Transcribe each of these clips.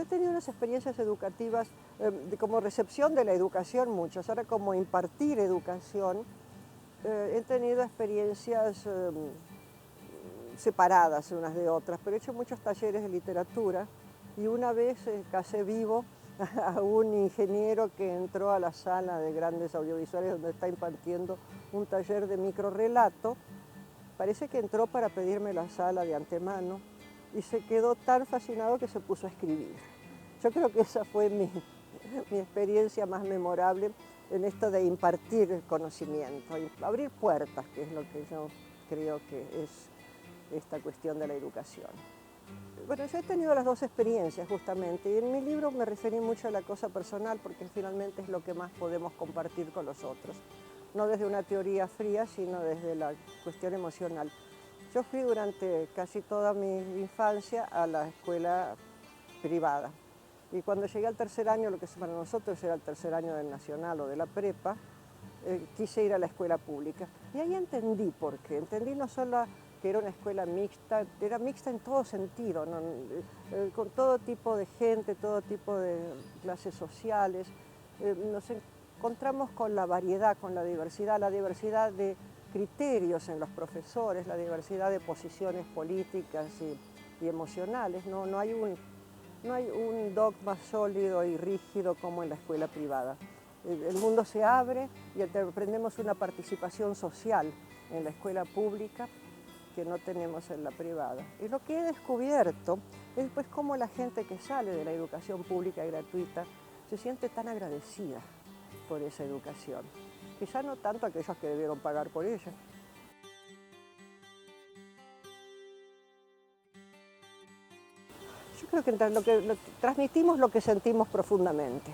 Yo he tenido unas experiencias educativas como recepción de la educación muchas, ahora como impartir educación, he tenido experiencias separadas unas de otras, pero he hecho muchos talleres de literatura y una vez casé vivo a un ingeniero que entró a la sala de grandes audiovisuales donde está impartiendo un taller de microrrelato. Parece que entró para pedirme la sala de antemano y se quedó tan fascinado que se puso a escribir. Yo creo que esa fue mi experiencia más memorable en esto de impartir el conocimiento, abrir puertas, que es lo que yo creo que es esta cuestión de la educación. Bueno, yo he tenido las dos experiencias justamente y en mi libro me referí mucho a la cosa personal porque finalmente es lo que más podemos compartir con los otros. No desde una teoría fría, sino desde la cuestión emocional. Yo fui durante casi toda mi infancia a la escuela privada y cuando llegué al tercer año, lo que para nosotros era el tercer año del nacional o de la prepa, quise ir a la escuela pública. Y ahí entendí por qué. Entendí no solo que era una escuela mixta, era mixta en todo sentido, ¿no? Con todo tipo de gente, todo tipo de clases sociales. Nos encontramos con la variedad, con la diversidad de criterios en los profesores, la diversidad de posiciones políticas y emocionales. No hay un dogma sólido y rígido como en la escuela privada. El mundo se abre y aprendemos una participación social en la escuela pública que no tenemos en la privada. Y lo que he descubierto es pues cómo la gente que sale de la educación pública y gratuita se siente tan agradecida por esa educación. Quizá no tanto aquellos que debieron pagar por ella. Yo creo que transmitimos lo que sentimos profundamente.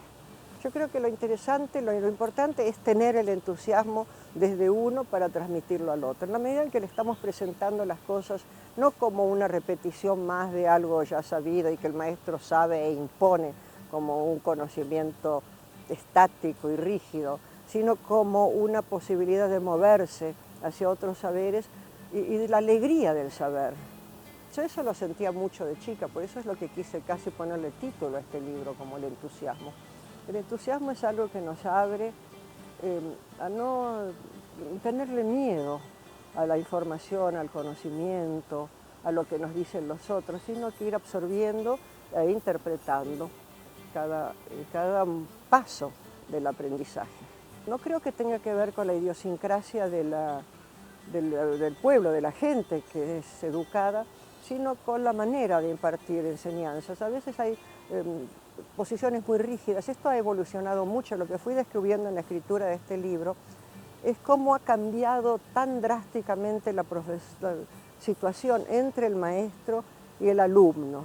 Yo creo que lo interesante, lo importante es tener el entusiasmo desde uno para transmitirlo al otro. En la medida en que le estamos presentando las cosas no como una repetición más de algo ya sabido y que el maestro sabe e impone como un conocimiento estático y rígido, sino como una posibilidad de moverse hacia otros saberes y de la alegría del saber. Yo eso lo sentía mucho de chica, por eso es lo que quise casi ponerle título a este libro, como el entusiasmo. El entusiasmo es algo que nos abre a no tenerle miedo a la información, al conocimiento, a lo que nos dicen los otros, sino que ir absorbiendo e interpretando cada paso del aprendizaje. No creo que tenga que ver con la idiosincrasia del pueblo, de la gente que es educada, sino con la manera de impartir enseñanzas. A veces hay posiciones muy rígidas. Esto ha evolucionado mucho. Lo que fui descubriendo en la escritura de este libro es cómo ha cambiado tan drásticamente la situación entre el maestro y el alumno.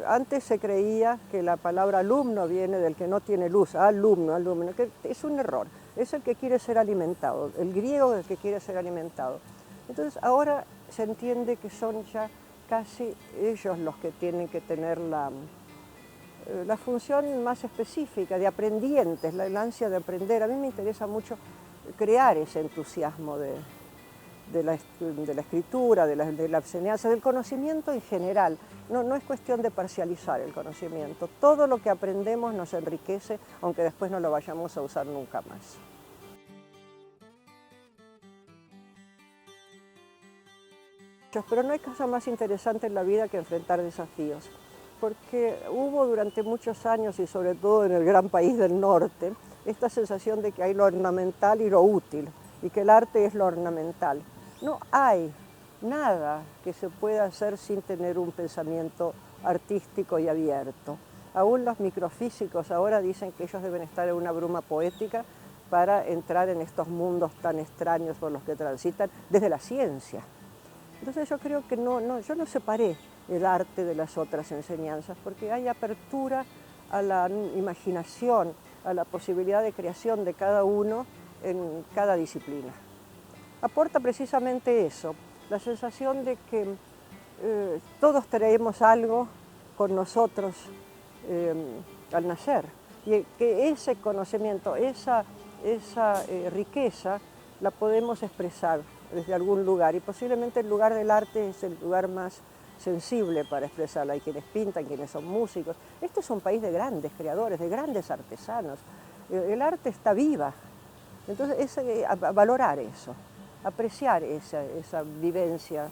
Antes se creía que la palabra alumno viene del que no tiene luz, alumno, que es un error. Es el que quiere ser alimentado, el griego es el que quiere ser alimentado. Entonces ahora se entiende que son ya casi ellos los que tienen que tener la función más específica de aprendientes, la ansia de aprender. A mí me interesa mucho crear ese entusiasmo de la escritura, de la enseñanza, del conocimiento en general. No es cuestión de parcializar el conocimiento. Todo lo que aprendemos nos enriquece, aunque después no lo vayamos a usar nunca más. Pero no hay cosa más interesante en la vida que enfrentar desafíos, porque hubo durante muchos años, y sobre todo en el gran país del norte, esta sensación de que hay lo ornamental y lo útil, y que el arte es lo ornamental. No hay nada que se pueda hacer sin tener un pensamiento artístico y abierto. Aún los microfísicos ahora dicen que ellos deben estar en una bruma poética para entrar en estos mundos tan extraños por los que transitan desde la ciencia. Entonces yo creo que yo no separé el arte de las otras enseñanzas, porque hay apertura a la imaginación, a la posibilidad de creación de cada uno en cada disciplina. Aporta precisamente eso, la sensación de que todos traemos algo con nosotros al nacer, y que ese conocimiento, esa riqueza la podemos expresar desde algún lugar, y posiblemente el lugar del arte es el lugar más sensible para expresarla. Hay quienes pintan, quienes son músicos. Este es un país de grandes creadores, de grandes artesanos. El arte está viva. Entonces, valorar eso, apreciar esa vivencia.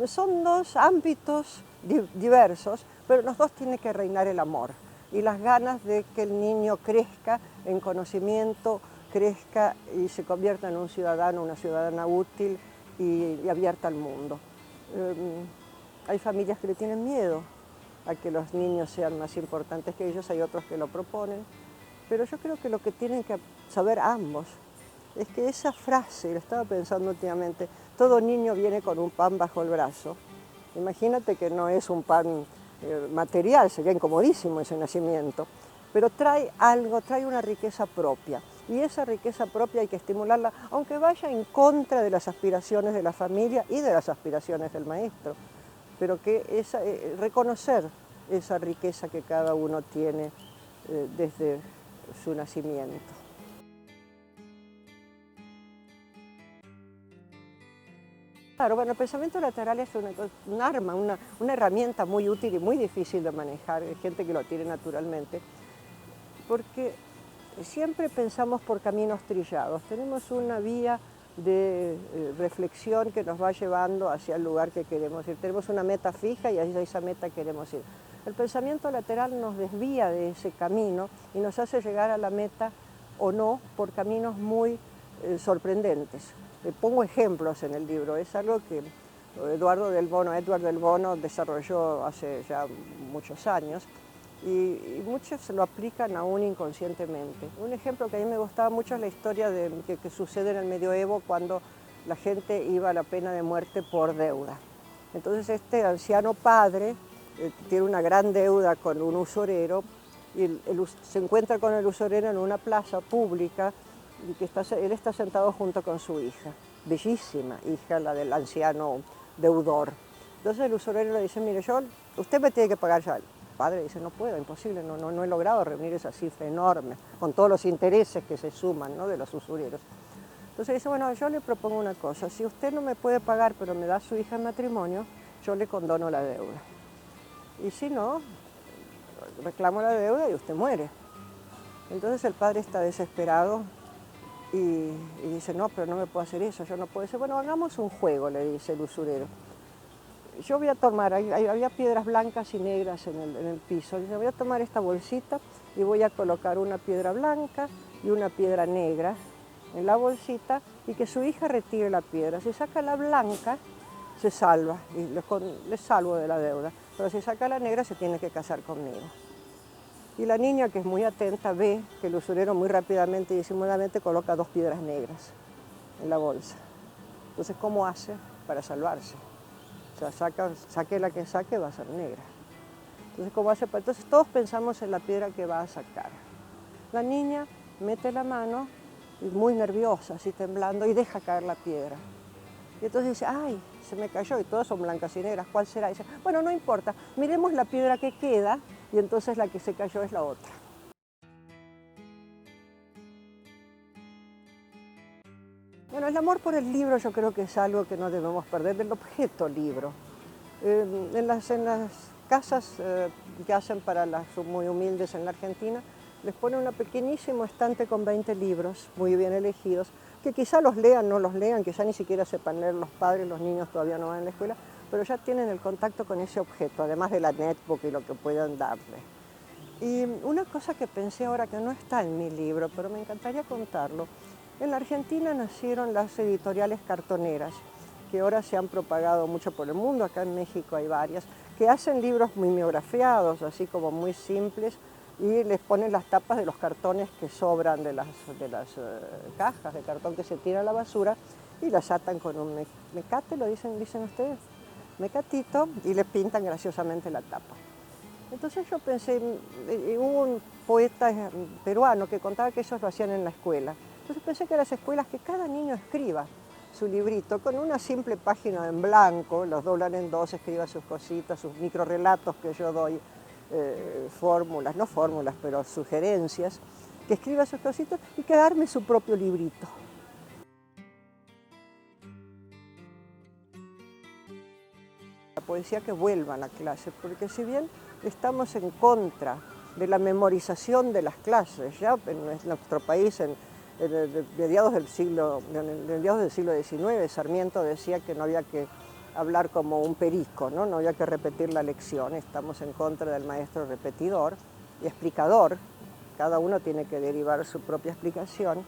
Son dos ámbitos diversos, pero los dos tienen que reinar el amor y las ganas de que el niño crezca en conocimiento, crezca y se convierta en un ciudadano, una ciudadana útil y abierta al mundo. Hay familias que le tienen miedo a que los niños sean más importantes que ellos, hay otros que lo proponen, pero yo creo que lo que tienen que saber ambos es que esa frase, lo estaba pensando últimamente, todo niño viene con un pan bajo el brazo. Imagínate que no es un pan material, sería incomodísimo ese nacimiento, pero trae algo, trae una riqueza propia. Y esa riqueza propia hay que estimularla, aunque vaya en contra de las aspiraciones de la familia y de las aspiraciones del maestro. Pero que reconocer esa riqueza que cada uno tiene desde su nacimiento. Claro, bueno, el pensamiento lateral es un arma, una herramienta muy útil y muy difícil de manejar. Hay gente que lo tiene naturalmente, porque siempre pensamos por caminos trillados. Tenemos una vía de reflexión que nos va llevando hacia el lugar que queremos ir. Tenemos una meta fija y hacia esa meta queremos ir. El pensamiento lateral nos desvía de ese camino y nos hace llegar a la meta o no por caminos muy sorprendentes. Pongo ejemplos en el libro, es algo que Edward del Bono desarrolló hace ya muchos años y muchos se lo aplican aún inconscientemente. Un ejemplo que a mí me gustaba mucho es la historia que sucede en el medioevo cuando la gente iba a la pena de muerte por deuda. Entonces este anciano padre tiene una gran deuda con un usurero y se encuentra con el usurero en una plaza pública y que él está sentado junto con su hija, bellísima hija, la del anciano deudor. Entonces el usurero le dice, mire, usted me tiene que pagar ya. El padre dice, no puedo, imposible, no he logrado reunir esa cifra enorme, con todos los intereses que se suman, ¿no?, de los usureros. Entonces dice, bueno, yo le propongo una cosa, si usted no me puede pagar, pero me da a su hija en matrimonio, yo le condono la deuda. Y si no, reclamo la deuda y usted muere. Entonces el padre está desesperado y dice, no, pero no me puedo hacer eso, yo no puedo decir, bueno, hagamos un juego, le dice el usurero. Yo voy a tomar, había piedras blancas y negras en el piso, dice, voy a tomar esta bolsita y voy a colocar una piedra blanca y una piedra negra en la bolsita y que su hija retire la piedra. Si saca la blanca, se salva y le salvo de la deuda, pero si saca la negra se tiene que casar conmigo. Y la niña, que es muy atenta, ve que el usurero muy rápidamente y disimuladamente coloca 2 piedras negras en la bolsa. Entonces, ¿cómo hace para salvarse? O sea, saque la que saque, va a ser negra. Entonces, ¿cómo hace? Entonces, todos pensamos en la piedra que va a sacar. La niña mete la mano, muy nerviosa, así temblando, y deja caer la piedra. Y entonces dice, ay, se me cayó, y todas son blancas y negras, ¿cuál será? Y dice, bueno, no importa, miremos la piedra que queda, y entonces la que se cayó es la otra. Bueno, el amor por el libro yo creo que es algo que no debemos perder, del objeto libro. En las casas que hacen para las muy humildes en la Argentina, les ponen un pequeñísimo estante con 20 libros, muy bien elegidos, que quizá los lean, no los lean, quizá ni siquiera sepan leer los padres, los niños todavía no van a la escuela, pero ya tienen el contacto con ese objeto, además de la netbook y lo que puedan darle. Y una cosa que pensé ahora que no está en mi libro, pero me encantaría contarlo, en la Argentina nacieron las editoriales cartoneras, que ahora se han propagado mucho por el mundo, acá en México hay varias, que hacen libros mimeografiados, así como muy simples, y les ponen las tapas de los cartones que sobran de las cajas de cartón que se tiran a la basura y las atan con un mecate, lo dicen ustedes, mecatito, y les pintan graciosamente la tapa. Entonces yo pensé, hubo un poeta peruano que contaba que ellos lo hacían en la escuela. Entonces pensé que en las escuelas que cada niño escriba su librito con una simple página en blanco, los doblan en dos, escriba sus cositas, sus microrelatos que yo doy, fórmulas, no fórmulas, pero sugerencias, que escriba sus cositas y que darme su propio librito. poesía que vuelvan a clase, porque si bien estamos en contra de la memorización de las clases, ya en nuestro país mediados del siglo XIX, Sarmiento decía que no había que hablar como un perico, ¿no? No había que repetir la lección, estamos en contra del maestro repetidor y explicador, cada uno tiene que derivar su propia explicación.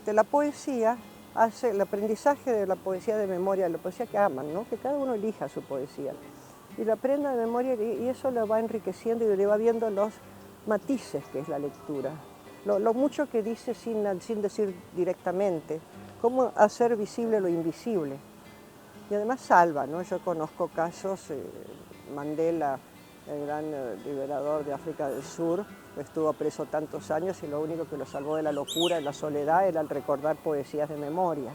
La poesía hace el aprendizaje de la poesía de memoria, de la poesía que aman, ¿no? Que cada uno elija su poesía y la aprenda de memoria y eso lo va enriqueciendo y le va viendo los matices que es la lectura, lo mucho que dice sin decir directamente, cómo hacer visible lo invisible. Y además salva, ¿no? Yo conozco casos, Mandela, el gran liberador de África del Sur, estuvo preso tantos años y lo único que lo salvó de la locura y la soledad era el recordar poesías de memoria.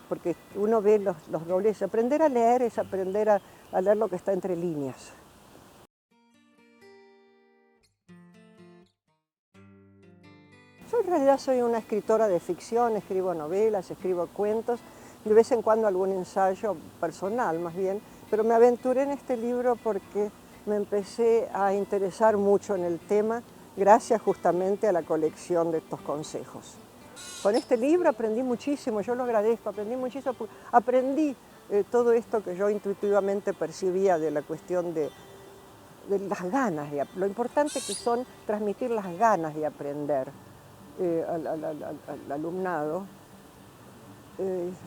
Porque uno ve los dobles, aprender a leer es aprender a leer lo que está entre líneas. Yo en realidad soy una escritora de ficción, escribo novelas, escribo cuentos, de vez en cuando algún ensayo personal más bien, pero me aventuré en este libro porque me empecé a interesar mucho en el tema gracias justamente a la colección de estos consejos. Con este libro aprendí muchísimo, yo lo agradezco, aprendí muchísimo, aprendí todo esto que yo intuitivamente percibía de la cuestión de las ganas, lo importante que son transmitir las ganas de aprender al alumnado.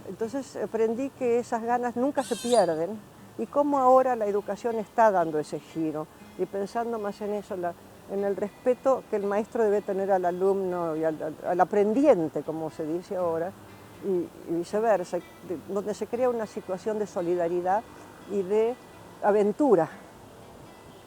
Entonces aprendí que esas ganas nunca se pierden y cómo ahora la educación está dando ese giro y pensando más en eso, en el respeto que el maestro debe tener al alumno y al aprendiente, como se dice ahora, y viceversa, donde se crea una situación de solidaridad y de aventura,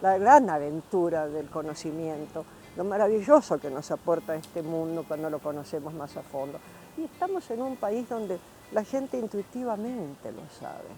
la gran aventura del conocimiento, lo maravilloso que nos aporta este mundo cuando lo conocemos más a fondo. Y estamos en un país donde la gente intuitivamente lo sabe.